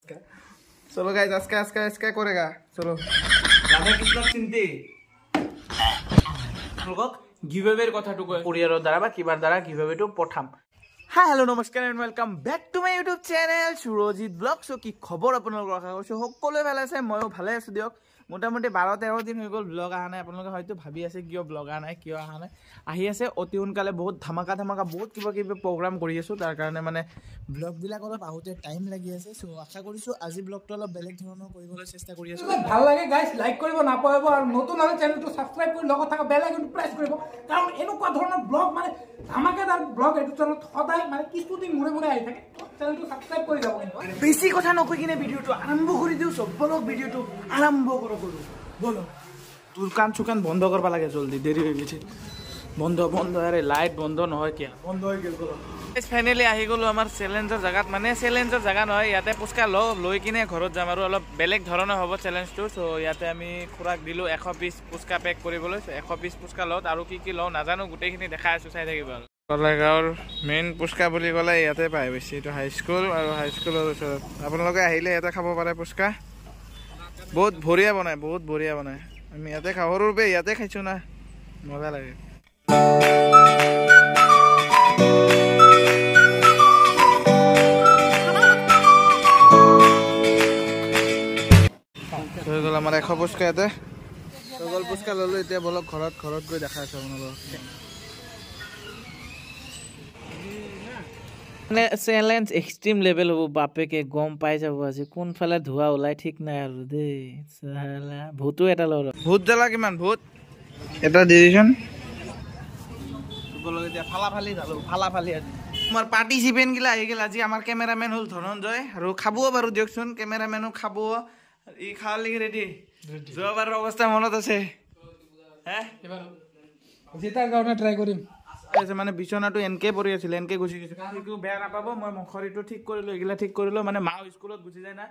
चलो गाइस इसका करेगा चलो राधा कृष्ण चिंते लोगक गिवअवेर কথাটো কয় কুৰিয়াৰৰ দ্বাৰা বা কিবাৰ দ্বাৰা गिवअवेটো পঠাম हाय हेलो नमस्कार and welcome back to my YouTube channel Surjit blog so की खबर আপোনালোকৰ আশা কৰিছো সকলোৱে ভালে আছে ময়ো ভালে আছো দিয়ক মোটামুটি 12-13 দিন হৈ গল ব্লগ আহা নাই আপোনালোকে হয়তো ভাবি আছে কিয় ব্লগ আহা নাই কিয় আহা নাই আহি আছে অতি উনকালে বহুত ধামাকা বহুত কিবা প্ৰগ্ৰাম কৰি আছো তাৰ কাৰণে মানে ব্লগ বিলাক অলপ আহোতে টাইম লাগি আছে সো আশা কৰিছো আজি ব্লগটো অলপ বেলেগ ধৰণৰ কৰিবলৈ চেষ্টা কৰি আছো ভাল লাগে গাইস লাইক কৰিব নাপাব আৰু নতুন হলে চেনেলটো সাবস্ক্ৰাইব কৰি লগত থকা বেল আইকনটো প্ৰেছ কৰিব কাৰণ এনেকুৱা ধৰণৰ ব্লগ মানে ধামাকাদাৰ ব্লগ এটো চেনেলত সদায় মানে কিছুদিন মুৰে আহি থাকে চেনেলটো সাবস্ক্ৰাইব কৰি যাব কিন্তু বেছি কথা নকৈ কিনে ভিডিওটো আৰম্ভ কৰি দিও সব ব্লগ ভিডিওটো আৰম্ভ কৰো বলো তোৰ কান চুকান বন্ধ কৰবা লাগে জলদি দেৰি হৈ গৈছে বন্ধ আৰে লাইট বন্ধ নহয় কিয়া বন্ধ হৈ গেল বলো ফাইনালি আহি গলো আমাৰ চ্যালেঞ্জৰ জায়গাত মানে চ্যালেঞ্জৰ জায়গা নহয় ইয়াতে পুচকা লৈ কিনে ঘৰত যাম আৰু অলপ বেলেগ ধৰণৰ হ'ব চ্যালেঞ্জটো সো ইয়াতে আমি খুৰাক দিলো 100 পিস পুচকা পেক কৰিবলৈ 100 পিস পুচকা লও আৰু কি লও নাজানো গুটেখিনি দেখাই আছো চাই থাকিব আৰু কলাগাঁৱৰ মেইন পুচকা বুলি ক'লে ইয়াতে পায় বেছি এইটো হাইস্কুল আৰু হাইস্কুলৰ ওচৰত আপোনালোকে আহিলে ইয়াতে খাব পাৰে পুচকা বহুত বঢ়িয়া বনায় আমি ইয়াতে খাওঁ সৰুবে ইয়াতে খাইছো না মজা লাগে হৈ গ'ল আমাৰ 100 পুচকা ইয়াতে হৈ গ'ল পুচকা ল'লো এতিয়া বলক ঘৰত গৈ দেখাই আছো আপোনালোকক মানে চ্যালেঞ্জ এক্সট্ৰিম লেভেল হ'ব বাপেকে গম পাই যাব আজি কোনফালে ধোৱা ওলাই ঠিক নাই আৰু দেই সালা ভূতো এটা লৰ ভূত জ্বালা কিমান ভূত এটা ডিভিজন বলগে দিয়া ফালাফালি আজি আমাৰ পাৰ্টিসিপেন্ট গিলা আহি গেল আজি আমাৰ ক্যামেৰাম্যান হল ধনঞ্জয় আৰু খাবও বাৰু দিয়কচোন ক্যামেৰাম্যানও খাব ই খালি ৰেডি যোৱাবাৰৰ অৱস্থা মনত আছে হে এবাৰ জিতাৰ কাৰণে ট্ৰাই কৰিম মানে বিছনাটো এনকে পৰি আছিল এনকে গুছি গৈছে কিকো বেয়া নাপাব মই মখৰিটো ঠিক কৰিলো এগিলা ঠিক কৰিলো মানে মা স্কুলত গুছি যায় না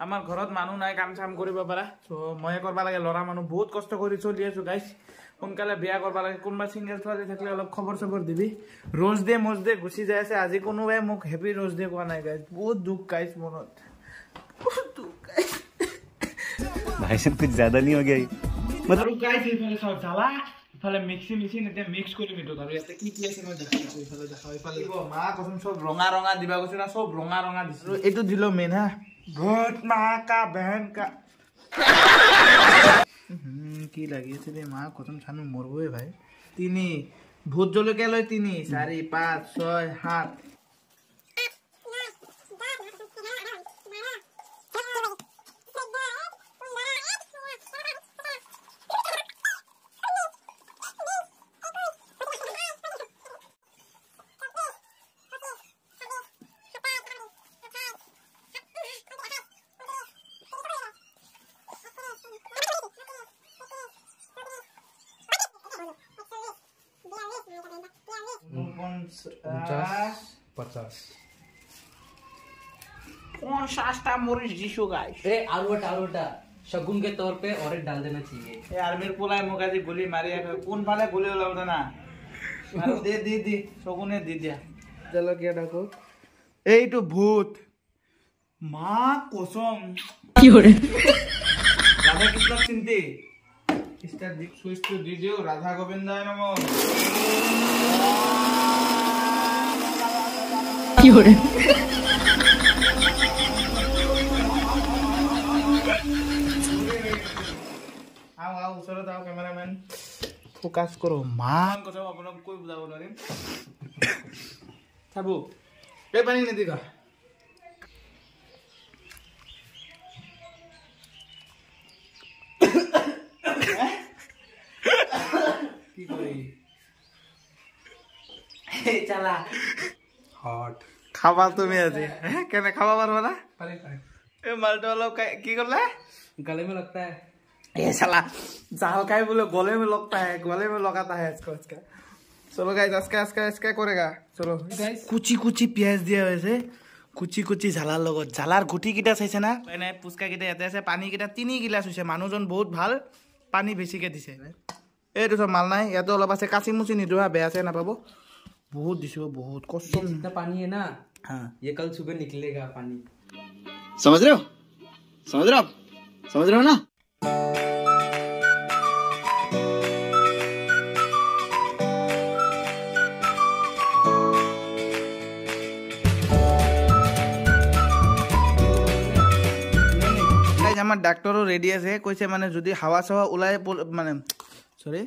আমাৰ ঘৰত মানুহ নাই কাম চাম কৰিব পাৰা সো মই কৰবা লাগে লৰা মানুহ বহুত কষ্ট কৰি চলি আছো গাইস সোনকালে বিয়া কৰবা লাগে কোনবা সিঙ্গেল ছোৱালী থাকিলে অলপ খবৰ দিবি रोज दे গুছি যায় আছে আজি কোনোবাই মোক হেপি रोज दे কোৱা নাই গাইস বহুত দুখ গাইস মনত बहुत दुख गाइस भाई साहब कुछ ज्यादा नहीं हो गया मतलब गाइस इफाले सब जाला ইফালে মিক্সি এটা মিক্স কৰি মিটো আৰু ইয়াতে কি আছে মই দেখাইছো ইফালে মা কসম সব ৰঙা দিবা কৈছো না সব ৰঙা দিছো এটো দিলো মেন হা ভূত মা কা বহন কা কি লাগিছে রে মা কসম ছানু মরবই ভাই 3 ভূত জলকে লয় 3 4 5 6 7 50 कौन सस्ता मोरिस जिशु गाइस ए आलूटा शगुन के तौर पे और डाल देना चाहिए ए आर्मीर पुलाय मोगाजी गोली मारी कोन फाले गोली लाउदा ना मारो दे शगुने दे दिया चलो के डाको এইটো ভূত মা কসম কি হরে রাধা কৃষ্ণ চিনতে স্টার দিক সুইচ তো দি দিও রাধা গোবিন্দায় নমঃ কি হরে आओ ওচৰত आओ ক্যামেৰাম্যান ফোকাস কৰো মান কথা আপোনাক কই বুজাব নোৱাৰিম চাবু কে পানী নিদিগা কি কই চালা हॉट খাবা তুমি আজি কেনে খাবা পারবা না পারে এ মালটো অলপ কি করলে गले में लगता है ए साला जाल काय बोले गले में लगता है गले में लगाता है इसको इसका चलो गाइस इसका करेगा चलो गाइस कुची प्याज दिया वैसे कुची झालार লগত झालार গুটি কিটা চাইছে না মানে পুচকা কিটা ইয়াতে আছে পানী কিটা 3 গিলাস হৈছে মানুহজন বহুত ভাল পানী বেছিকে দিছে এইটো সব মাল নাই ইয়াতে অলপ আছে কাচি মুচি নিদোৱা বেয়া আছে না পাবো बहुत दिसो बहुत कष्ट जितना पानी है ना हां ये कल सुबह निकलेगा पानी समझ रहे हो ना আমার ডাক্তরও রেডি আছে কৈছে মানে যদি হাৱা চাৱা ওলাই মানে সৰি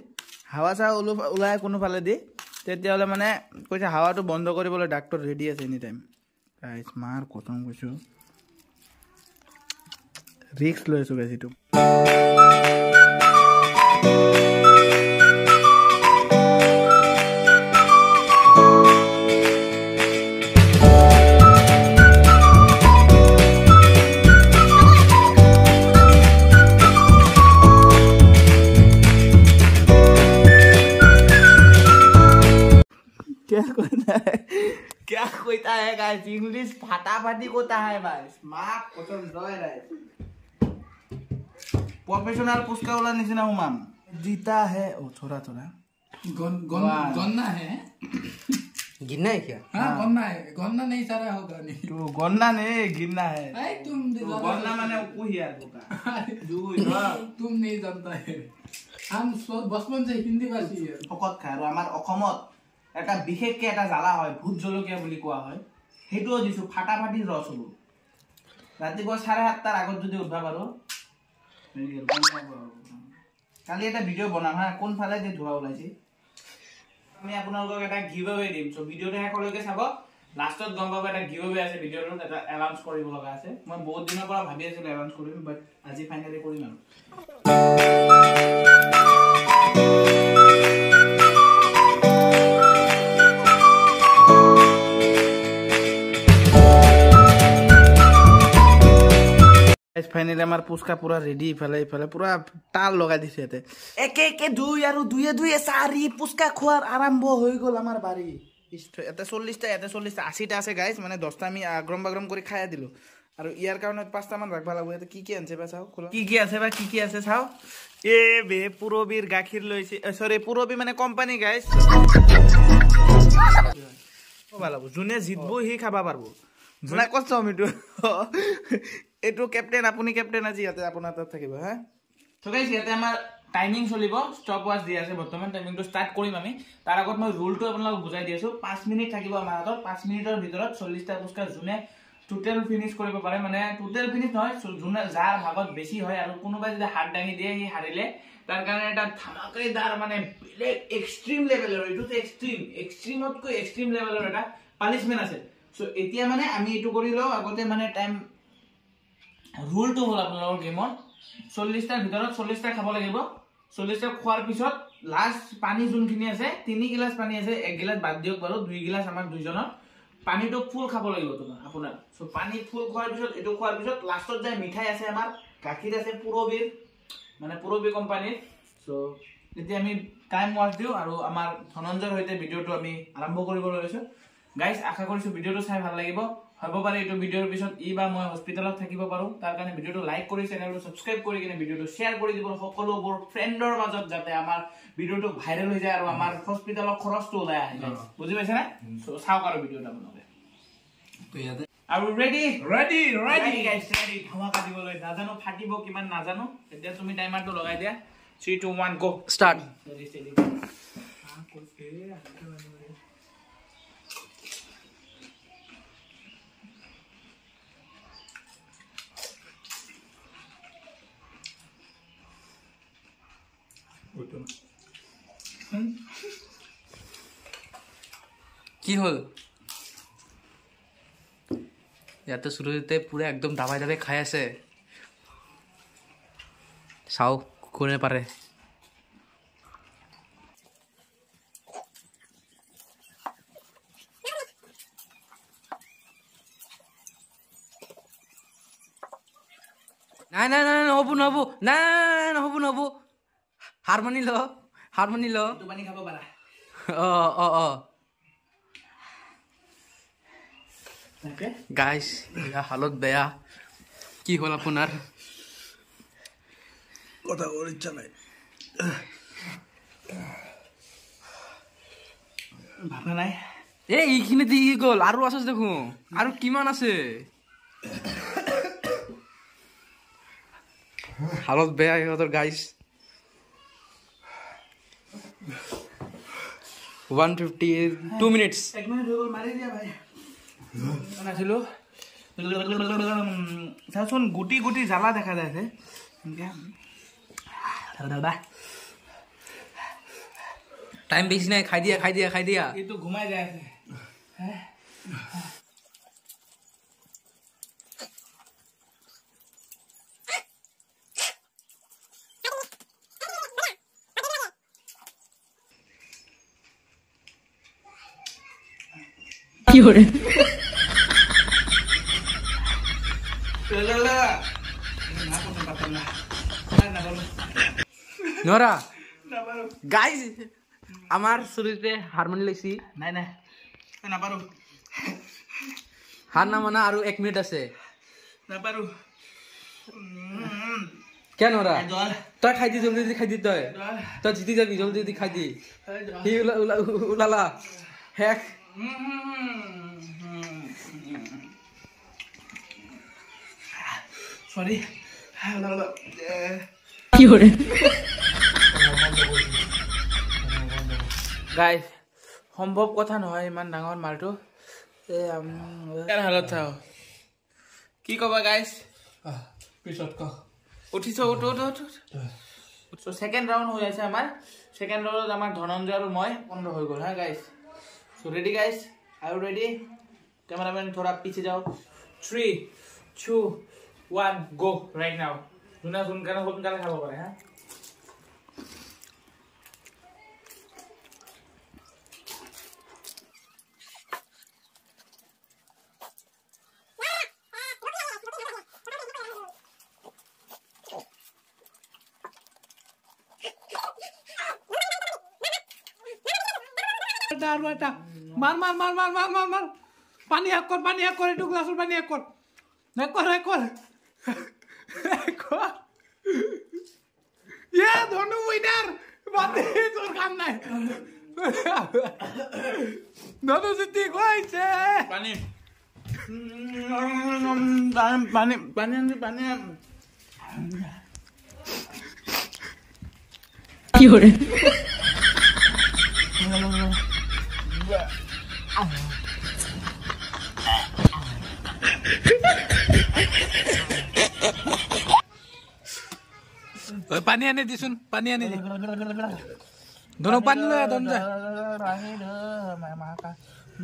হাৱা চাৱা ওলাই কোনোফালে দি তেতিয়াহ'লে মানে কৈছে হাৱাটো বন্ধ কৰিবলৈ ডাক্তৰ ৰেডি আছে এনি টাইম গাইছ মাৰ কতম কৈছো ৰিস্ক লৈছো গাইছ এইটো क्या कहता है गाइस इंग्लिश फटाफटी कोता है गाइस मां कसम जय रे प्रोफेशनल पुस्का वाला निसिना हुमाम जीता है ओ थोड़ा गन्ना है गिनना है क्या? हाँ गन्ना नहीं सारा होगा नहीं तो गन्ना नहीं गिनना है तुम तो गन्ना माने कुहिया बोका तुम नहीं जानता है हम बचपन से हिंदी भाषी है फकत खाय আৰু আমাৰ অসমত এটা বিশেষকে এটা জ্বালা হয় ভূত জলকীয়া বুলি কোৱা হয় হেতুও দিছো ফাটাফাটি ৰস হলো ৰাতিপুৱা 7:30 আগত যদি উঠবা পাৰো কালি এটা ভিডিও বনাম হা কোন ফালে যে ধোৱা ওলাইছে আমি আপোনালোকক এটা গিভঅৱে দিম সো ভিডিওটো শেষলৈকে চাব লাষ্টত গম পাব এটা গিভঅৱে আছে ভিডিওটো এটা এনাউন্স কৰিব লগা আছে মই বহুত দিনৰ পৰা ভাবি আছিলো এনাউন্স কৰিম বাট আজি ফাইনালি কৰিম আৰু फाइनली हमार पुस्का पूरा रेडी इफाले पूरा ताल लगा दिसे एते एक एक दुई आरो दुए दुए सारी पुस्का खोৱাৰ आरंभ হৈ গল আমাৰ বাড়ি এতে 40 টা এতে 40 টা 80 টা আছে গাইস মানে 10 টা আমি আগ্ৰম বাগ্ৰম কৰি খায়া দিলো আৰু ইয়াৰ কাৰণে 5 টা মান ৰাখবা লাগব এতে কি আনছে বা চাও কি আছে চাও এ বে পুৰবীৰ গাখীৰ লৈছে সৰি পুৰবী মানে কোম্পানী গাইস ভাল হ'ব জুনে জিতবো হি খাবা পারবো জুনে কষ্ট আমিটো এটো ক্যাপ্টেন আপুনি ক্যাপ্টেন আজি ইয়াতে আপোনাৰ তাত থাকিব হা তো গাইস ইয়াতে আমাৰ টাইমিং চলিব স্টপ ওয়াচ দি আছে বৰ্তমান টাইমিংটো স্টাৰ্ট কৰিম আমি তাৰ আগত মই ৰুলটো আপোনালোকক বুজাই দি আছো 5 মিনিট থাকিব আমাৰ হাতত 5 মিনিটৰ ভিতৰত 40 টা পুস্কা জুনে টোটাল ফিনিশ কৰিব পাৰে মানে টোটাল ফিনিশ নহয় জুনে যাৰ ভাগত বেছি হয় আৰু কোনোবাই যদি হাত ডাঙি দিয়ে হি হাৰিলে তাৰ কাৰণে এটা ধামাকাদাৰ মানে বেলেগ এক্সট্ৰিম লেভেলৰ এটো এক্সট্ৰিমতকৈ এক্সট্ৰিম লেভেলৰ এটা পানিশমেন্ট আছে সো এতিয়া মানে আমি এটো কৰি লও আগতে মানে টাইম रूल तो होला আপোনালোকৰ গেমত 40 টাৰ ভিতৰত 40 টা খাব লাগিব 40 টা খোৱাৰ পিছত লাষ্ট পানী যোনখিনি আছে 3 গিলাস পানী আছে 1 গিলাস বাদ দিওক বাৰু 2 গিলাস আমাৰ দুইজনৰ পানীটো ফুল খাব লাগিব তোমাৰ আপোনাৰ সো পানী ফুল খোৱাৰ পিছত এটো খোৱাৰ পিছত লাষ্টত যায় মিঠাই আছে আমাৰ গাখীৰ আছে পুৰবীৰ মানে পুৰবী কোম্পানীৰ সো এতিয়া আমি টাইম ওয়াচ দিও আৰু আমাৰ ধনঞ্জয়ৰ হৈতে ভিডিওটো আমি আৰম্ভ কৰিব লৈছো গাইস আশা কৰিছো ভিডিওটো চাই ভাল লাগিব হব পাৰে এটো ভিডিওৰ পিছত ইবা মই হস্পিটালত থাকিব পাৰো তাৰ কাৰণে ভিডিওটো লাইক কৰি চেনেলটো সাবস্ক্ৰাইব কৰি কিনে ভিডিওটো শেয়াৰ কৰি দিব সকলোবোৰ ফ্ৰেণ্ডৰ মাজত যাতে আমাৰ ভিডিওটো ভাইৰাল হৈ যায় আৰু আমাৰ হস্পিটালৰ খৰচটো ওলাই আহে বুজি পাইছা না সো চাওক আৰু ভিডিওটো আপোনালোকে তো ইয়াতে আৰু ৰেডি গাইস ৰেডি ধামাকা দিবলৈ নাজানো ফাটিব কিমান নাজানো এতিয়া তুমি টাইমাৰটো লগাই দিয়া 3 2 1 গো स्टार्ट কি হল ইয়াতে শুরুতে পুরো একদম দাবাই দাবাই খাই আছে চাও কোনে পারে নাই নাই নাই নহব নহব নাই নহব নহব হারমোনি লো তো পানী খাব পাৰা ও গাইস ইয়া হালত বেয়া কি হল আপনাৰ কথা বল ইচ্ছা নাই ভাবনা নাই এইখিনি দি গল আৰু আছে দেখো আৰু কিমান আছে হালত বেয়া সিহঁতৰ গাইছ 152 মিনিটছ 1 মিনিট হৈ গ'ল মাৰি দিয়া ভাই নাছিলো চাচোন গুটি গুটি জ্বালা দেখা যাইছে টাইম বেছি নাই খাই দিয়া এইটো ঘুমাই যায় আছে কি হরে নৰা গাইজ আমাৰ চুৰিতে হাৰমনি লৈছি নাই নাই নাপাৰো হাৰ নামানা আৰু 1 মিনিট আছে নাপাৰো কিয় নৰা তই খাই দি জলদি খাই দি তই জিতি যাবি জলদি খাই দি সি ওলালা শেষ সরি কি হরে গাইজ সম্ভৱ কথা নহয় ইমান ডাঙৰ মালটো হালত চাও কি কবা গাইজ পিছত ক উঠিছ সেকেন্ড ৰাউণ্ড হৈ আছে আমাৰ সেকেন্ড ৰাউণ্ডত আমাৰ ধনঞ্জয় আৰু মই 15 হৈ গ'ল হা guys so ready guys are you ready cameraman थोड़ा पीछे जाओ 3 2 1 गो राइट नाउ सुना सोनकाले खाब पारे हां बेटा मार मार मार मार मार मार मार पानी एक कर एक ग्लास पानी एक कर ये दोनों विनर बात তোর কাম নাই दोनों জিতি কইছে पानी पानी पानी पानी কি হরে पानी आने दी सुन पानी आने दी दोनों पानी ले दोनों जा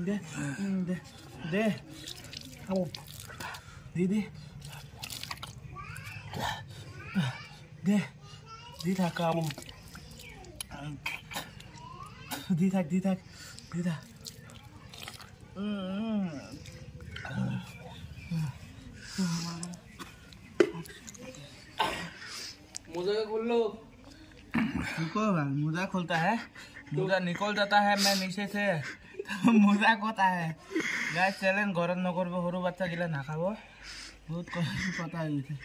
दे दे दीदी दे दी था काम दी था मुझे खोल लो मुजा खुलता है मुजा निकल जाता है मैं नीचे से तो मुजा कोता है गाइस चैलेंज गरम न करबो हरु बाच्चा गिला ना खाबो बहुत पता है इसे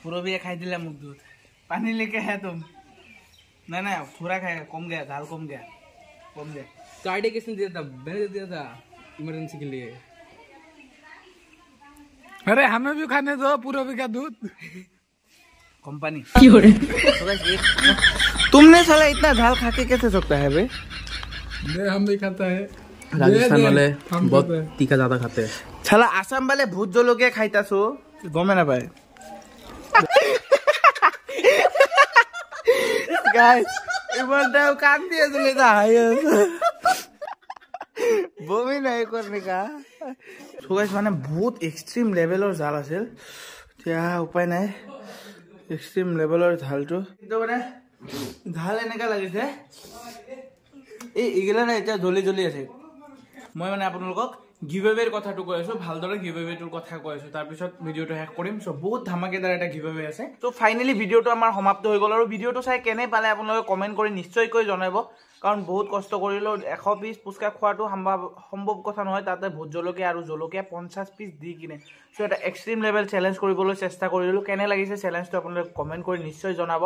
पूरा भी खाई दिला मुख दूध पानी लेके है तुम ना थोड़ा खाया कम गया दाल कम गया कार्ड किसने दिया था मैंने दिया था इमरजेंसी के लिए अरे हमें भी खाने दो पूरा भी का दूध कंपनी কি হরে तुमने साला इतना दाल खा के कैसे सकता है बे हम नहीं खाता है राजस्थान वाले हम बहुत खाते हैं। तीखा ज्यादा खाते हैं साला आसाम वाले भूत जलकिया खाइताছো गमे ना पाए गाइस इवन टाइम काम दिए चले था বমি নাই करने का सो गाइस माने बहुत एक्सट्रीम लेवलर জাল আছিল এতিয়া উপায় নাই एक्सट्रीम लेवलर জালটো কিন্তু মানে জাল এনেকা লাগিছে এই ইগলা না এটা জলি জলি আছে মই মানে আপোনালোকক গিভঅৱেৰ কথাটো কৈ আছো ভালদৰে গিভঅৱেটোৰ কথা কৈ আছো তাৰ পিছত ভিডিওটো শেষ কৰিম সো বহুত ধামাকেদাৰ এটা গিভঅৱে আছে সো ফাইনালি ভিডিওটো আমাৰ সমাপ্ত হৈ গল আৰু ভিডিওটো চাই কেনে পালে আপোনালোকে কমেন্ট কৰি নিশ্চয়কৈ জনাব কাৰণ বহুত কষ্ট কৰিলো 100 পিস পুচকা খোৱাটো সম্ভৱ কথা নহয় তাতে ভোট জলকীয়া আৰু জলকীয়া 50 পিস দি কিনে সো এটা এক্সট্ৰিম লেভেল চ্যালেঞ্জ কৰিবলৈ চেষ্টা কৰিলো কেনে লাগিছে চ্যালেঞ্জটো আপোনালোকে কমেন্ট কৰি নিশ্চয় জনাব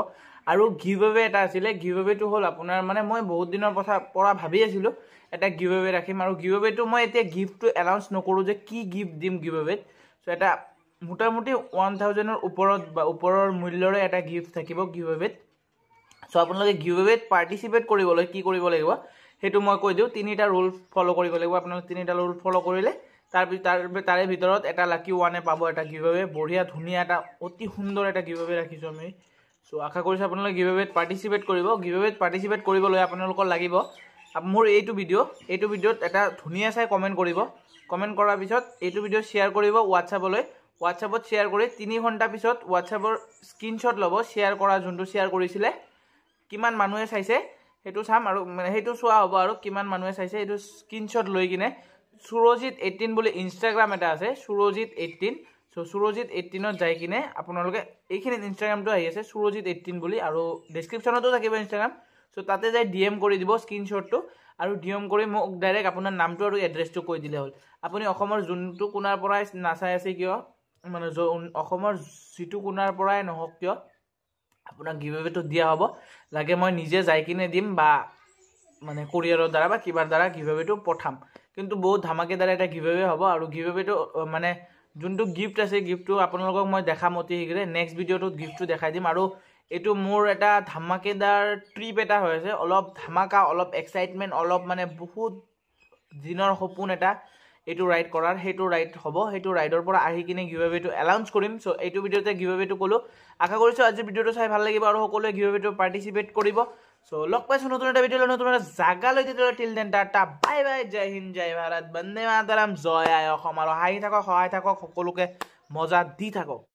আৰু গিভঅৱে এটা আছিল গিভঅৱেটো হল আপোনাৰ মানে মই বহুত দিনৰ পৰা ভাবি আছিলো এটা গিভএৱে ৰাখিম আৰু গিভএৱেটো মই এতিয়া গিফ্টটো এনাউন্স নকৰোঁ যে কি গিফ্ট দিম গিভএৱেত চ' এটা মোটামুটি 1000ৰ ওপৰত বা ওপৰৰ মূল্যৰে এটা গিফ্ট থাকিব গিভএৱেত চ' আপোনালোকে গিভএৱেত পাৰ্টিচিপেট কৰিবলৈ কি কৰিব লাগিব সেইটো মই কৈ দিওঁ 3টা ৰুল ফলো কৰিব লাগিব আপোনালোকে 3টা ৰুল ফলো কৰিলে তাৰে ভিতৰত এটা লাকি ওৱানে পাব এটা গিভএৱে বঢ়িয়া ধুনীয়া এটা অতি সুন্দৰ এটা গিভএৱে ৰাখিছোঁ আমি চ' আশা কৰিছোঁ আপোনালোকে গিভএৱেত পাৰ্টিচিপেট কৰিব গিভএৱেত পাৰ্টিচিপেট কৰিবলৈ আপোনালোকৰ লাগিব মোৰ এইটো ভিডিঅ'ত এটা ধুনীয়া চাই কমেণ্ট কৰিব কমেণ্ট কৰাৰ পিছত এইটো ভিডিঅ' শ্বেয়াৰ কৰিব হোৱাটছআপত শ্বেয়াৰ কৰি 3 ঘণ্টা পিছত হোৱাটছআপৰ স্ক্ৰীনশ্বট ল'ব শ্বেয়াৰ কৰা যোনটো শ্বেয়াৰ কৰিছিলে কিমান মানুহে চাইছে সেইটো চাম আৰু মানে সেইটো চোৱা হ'ব আৰু কিমান মানুহে চাইছে এইটো স্ক্ৰীনশ্বট লৈ কিনে সুৰজিত 18 বুলি ইনষ্টাগ্ৰাম এটা আছে সুৰজিত 18 চ' সুৰজিত 18ত যাই কিনে আপোনালোকে এইখিনিত ইনষ্টাগ্ৰামটো আহি আছে সুৰজিত 18 বুলি আৰু ডেছক্ৰিপশ্যনতো থাকিব ইনষ্টাগ্ৰাম চ' তাতে যাই DM কৰি দিব স্ক্ৰীনশ্বটটো আৰু DM কৰি মোক ডাইৰেক্ট আপোনাৰ নামটো আৰু এড্ৰেছটো কৈ দিলে হ'ল আপুনি অসমৰ যোনটো কোণাৰ পৰাই নাচাই আছে কিয় মানে অসমৰ যিটো কোণাৰ পৰাই নহওক কিয় আপোনাক গিভএৱেটো দিয়া হ'ব লাগে মই নিজে যাই কিনে দিম বা মানে কোৰিয়াৰৰ দ্বাৰা বা কিবাৰ দ্বাৰা গিভএৱেটো পঠাম কিন্তু বহুত ধামাকেদাৰ এটা গিভএৱে হ'ব আৰু গিভএৱেটো মানে যোনটো গিফ্ট আছে গিফ্টটো আপোনালোকক মই দেখাম অতি শীঘ্ৰে নেক্সট ভিডিঅ'টোত গিফ্টটো দেখাই দিম আৰু এইটো মোৰ এটা ধামাকেদাৰ ট্ৰিপ এটা হৈ আছে অলপ ধামাকা অলপ এক্সাইটমেণ্ট অলপ মানে বহুত দিনৰ সপোন এটা এইটো ৰাইড কৰাৰ সেইটো ৰাইড হ'ব সেইটো ৰাইডৰ পৰা আহি কিনে গিভএৱেটো এনাউন্স কৰিম চ' এইটো ভিডিঅ'তে গিভএৱেটো ক'লোঁ আশা কৰিছোঁ আজি ভিডিঅ'টো চাই ভাল লাগিব আৰু সকলোৱে গিভএৱেটো পাৰ্টিচিপেট কৰিব চ' লগ পাইছোঁ নতুন এটা ভিডিঅ'লৈ নতুন এটা জাগালৈ তেতিয়ালৈ till then tata bye bye জয় হিন্দ জয় ভাৰত বন্দে মাতৰম জয় আই অসম আৰু হাঁহি থাকক সহায় থাকক সকলোকে মজা দি থাকক